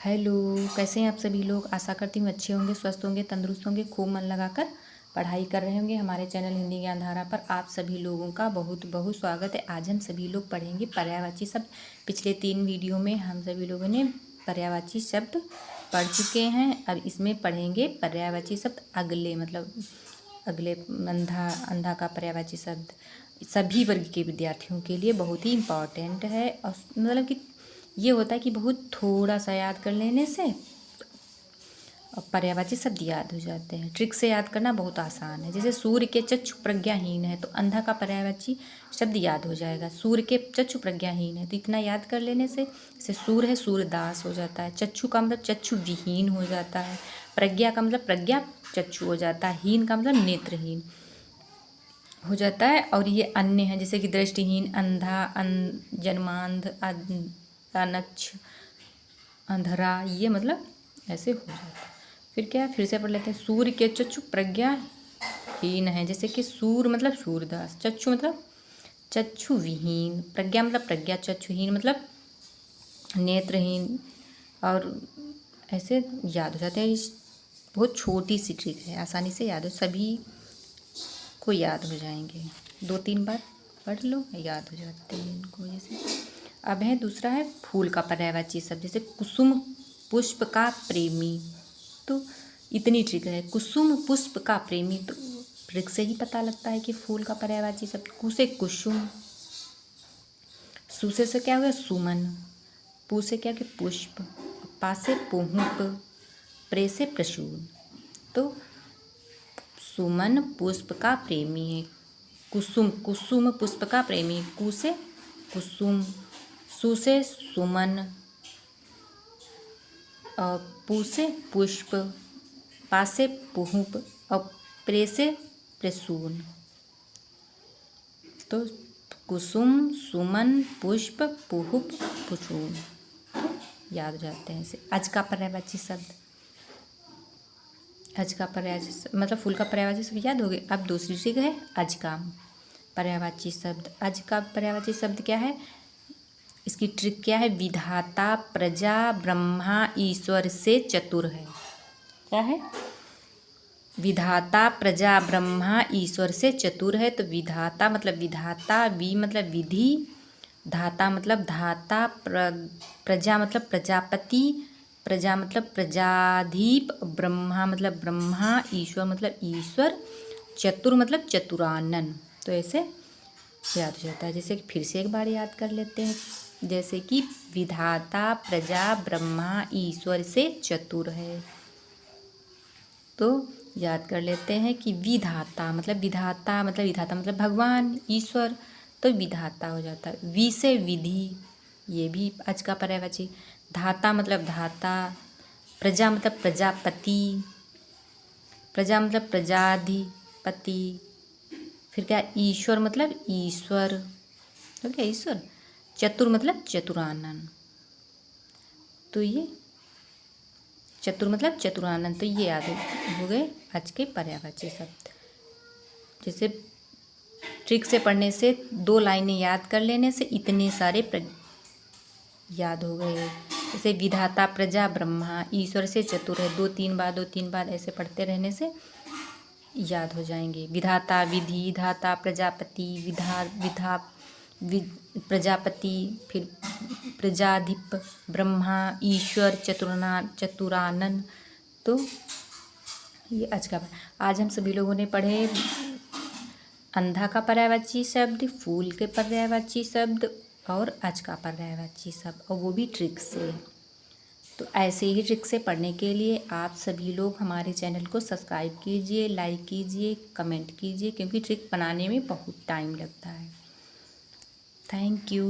Hello, कैसे हैं आप सभी लोग। आशा करती हूँ अच्छे होंगे, स्वस्थ होंगे, तंदुरुस्त होंगे, खूब मन लगाकर पढ़ाई कर रहे होंगे। हमारे चैनल हिंदी ज्ञान धारा पर आप सभी लोगों का बहुत बहुत स्वागत है। आज हम सभी लोग पढ़ेंगे पर्यायवाची शब्द। पिछले 3 वीडियो में हम सभी लोगों ने पर्यायवाची शब्द पढ़ चुके हैं। अब इसमें पढ़ेंगे पर्यायवाची शब्द अगले अंधा का पर्यायवाची शब्द सभी वर्ग के विद्यार्थियों के लिए बहुत ही इम्पॉर्टेंट है। और मतलब कि ये होता है कि बहुत थोड़ा सा याद कर लेने से और पर्यायवाची शब्द याद हो जाते हैं। ट्रिक से याद करना बहुत आसान है। जैसे सूर्य के चक्षु प्रज्ञाहीन है तो अंधा का पर्यायवाची शब्द याद हो जाएगा। सूर्य के चक्षु प्रज्ञाहीन है तो इतना याद कर लेने से, जैसे सूर्य है सूर्यदास हो जाता है। चक्षु का मतलब चक्षु विहीन हो जाता है। प्रज्ञा का मतलब प्रज्ञा चक्षु हो जाता है। हीन का मतलब नेत्रहीन हो जाता है। और ये अन्य है जैसे कि दृष्टिहीन, अंधा, जन्मांध, अनक्ष, अंधरा, ये मतलब ऐसे हो जाता है। फिर क्या है, फिर से पढ़ लेते हैं। सूर्य के चक्षु प्रज्ञाहीन है, जैसे कि सूर्य मतलब सूरदास, चक्षु मतलब चक्षु विहीन, प्रज्ञा मतलब प्रज्ञा चक्षुहीन मतलब नेत्रहीन। और ऐसे याद हो जाते हैं। इस बहुत छोटी सी ट्रिक है, आसानी से याद हो, सभी को याद हो जाएंगे। 2-3 बार पढ़ लो, याद हो जाते हैं इनको। जैसे अब है दूसरा है फूल का पर्यायवाची शब्द। जैसे कुसुम पुष्प का प्रेमी, तो इतनी ट्रिक है। कुसुम पुष्प का प्रेमी, तो ट्रिक से ही पता लगता है कि फूल का पर्यायवाची शब्द। कु से कुसुम, सु से क्या हुआ सुमन, पू से क्या कि पुष्प, पा से पुहुप, प्रे से प्रसून। तो सुमन पुष्प का प्रेमी है। कुसुम, कुसुम पुष्प का प्रेमी। कु से कुसुम, सु से सुमन, और पू से पुष्प, पा से पुहुप और प्रे से प्रसून। तो कुसुम, सुमन, पुष्प, पुहुप, प्रसून, तो याद हो जाते हैं ऐसे। आज का पर्यायवाची शब्द, आज का पर्यायवाची मतलब फूल का पर्यायवाची शब्द याद हो गए। अब दूसरी ट्रिक है आज का पर्यायवाची शब्द। आज का पर्यायवाची शब्द क्या है, इसकी ट्रिक क्या है, विधाता प्रजा ब्रह्मा ईश्वर से चतुर है। क्या है, विधाता प्रजा ब्रह्मा ईश्वर से चतुर है। तो विधाता मतलब विधाता, वि मतलब विधि, धाता मतलब धाता, प्रजा मतलब प्रजापति, प्रजा मतलब प्रजाधीप, ब्रह्मा मतलब ब्रह्मा, ईश्वर मतलब ईश्वर, चतुर मतलब चतुरानन। तो ऐसे याद हो जाता है। जैसे कि फिर से एक बार याद कर लेते हैं। जैसे कि विधाता प्रजा ब्रह्मा ईश्वर से चतुर है, तो याद कर लेते हैं कि विधाता मतलब भगवान ईश्वर, तो विधाता हो जाता है। वि से विधि, ये भी आज का पर्यायवाची। धाता मतलब धाता, प्रजा मतलब प्रजापति, प्रजा मतलब प्रजाधिपति। फिर क्या, ईश्वर मतलब ईश्वर, तो क्या ईश्वर, चतुर मतलब चतुरानन, तो ये चतुर मतलब चतुरानंद। तो ये याद हो गए आज के पर्यायवाची शब्द। जैसे ट्रिक से पढ़ने से 2 लाइनें याद कर लेने से इतने सारे याद हो गए। जैसे विधाता प्रजा ब्रह्मा ईश्वर से चतुर है, 2-3 बार ऐसे पढ़ते रहने से याद हो जाएंगे। विधाता विधि, धाता प्रजापति, प्रजापति, फिर प्रजाधिप, ब्रह्मा, ईश्वर, चतुरानन। तो ये आज हम सभी लोगों ने पढ़े अंधा का पर्यायवाची शब्द, फूल के पर्यायवाची शब्द और आज का पर्यायवाची शब्द, और वो भी ट्रिक से। तो ऐसे ही ट्रिक से पढ़ने के लिए आप सभी लोग हमारे चैनल को सब्सक्राइब कीजिए, लाइक कीजिए, कमेंट कीजिए, क्योंकि ट्रिक बनाने में बहुत टाइम लगता है। Thank you.